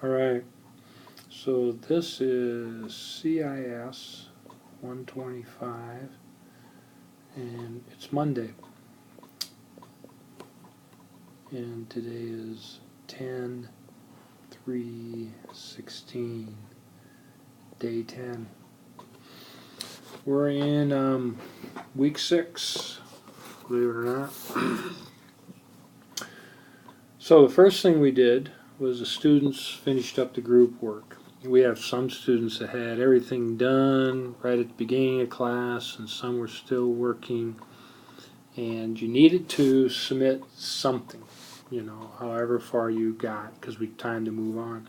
Alright, so this is CIS-125 and it's Monday and today is 10/3/16, day 10. We're in week 6, believe it or not. So the first thing we did was the students finished up the group work. We have some students that had everything done right at the beginning of class, and some were still working, and you needed to submit something, you know, however far you got, because we had time to move on.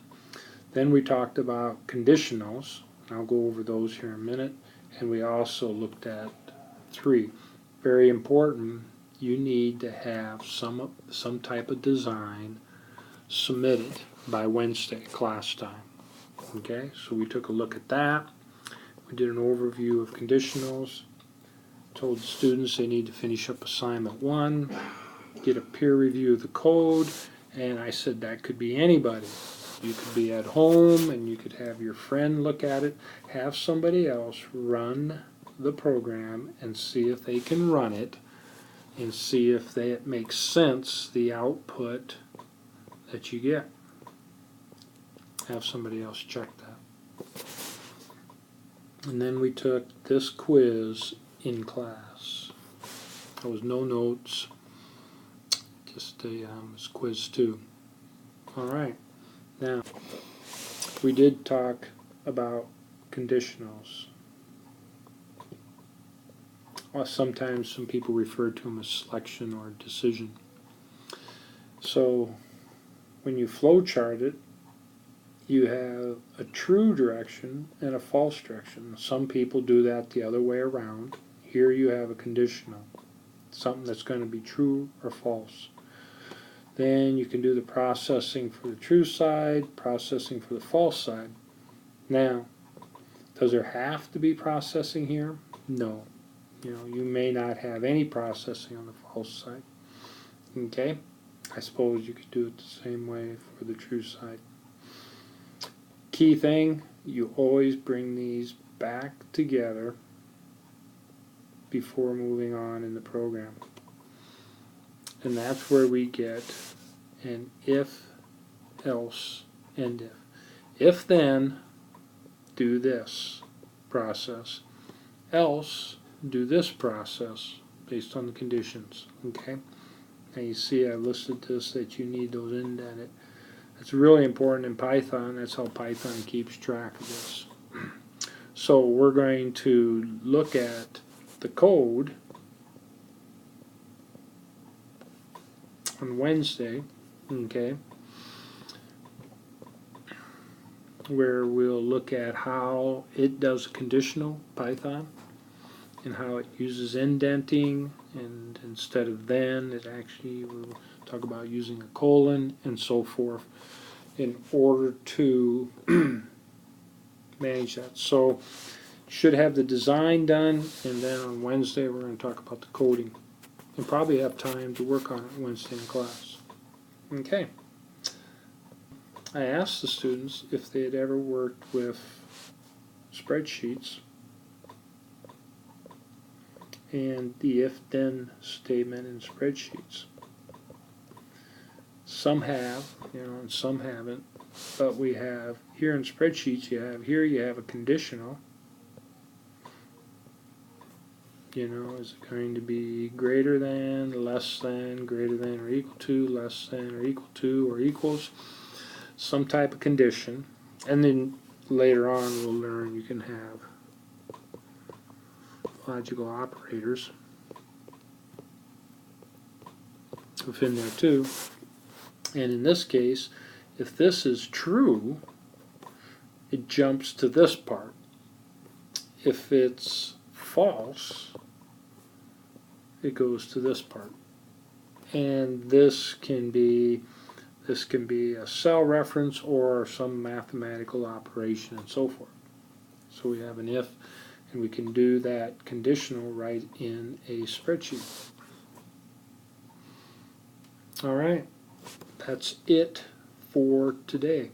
Then we talked about conditionals. I'll go over those here in a minute, and we also looked at 3. Very important, you need to have some type of design submitted by Wednesday, class time. Okay, so we took a look at that. We did an overview of conditionals, told the students they need to finish up assignment 1, get a peer review of the code, and I said that could be anybody. You could be at home and you could have your friend look at it, have somebody else run the program and see if they can run it and see if it makes sense, the output that you get. Have somebody else check that. And then we took this quiz in class. There was no notes, just a quiz too. Alright, now we did talk about conditionals. Well, sometimes some people refer to them as selection or decision. So when you flowchart it, you have a true direction and a false direction. Some people do that the other way around. Here you have a conditional, something that's going to be true or false. Then you can do the processing for the true side, processing for the false side. Now, does there have to be processing here? No. You know, you may not have any processing on the false side. Okay? I suppose you could do it the same way for the true side. Key thing, you always bring these back together before moving on in the program. And that's where we get an if, else, and if. If then, do this process. Else, do this process based on the conditions. Okay? Now you see I listed this that you need those indented. It's really important in Python. That's how Python keeps track of this. So we're going to look at the code on Wednesday, okay, where we'll look at how it does conditional Python and how it uses indenting, and instead of then it actually will talk about using a colon and so forth in order to manage that. So you should have the design done, and then on Wednesday we're going to talk about the coding and probably have time to work on it Wednesday in class. Okay. I asked the students if they had ever worked with spreadsheets and the if-then statement in spreadsheets. Some have, you know, and some haven't, but we have here in spreadsheets, you have a conditional. You know, is it going to be greater than, less than, greater than or equal to, less than or equal to, or equals, some type of condition. And then later on we'll learn you can have logical operators within there too. And in this case, if this is true, it jumps to this part. If it's false, it goes to this part. And this can be a cell reference or some mathematical operation and so forth. So we have an if, and we can do that conditional right in a spreadsheet. All right, that's it for today.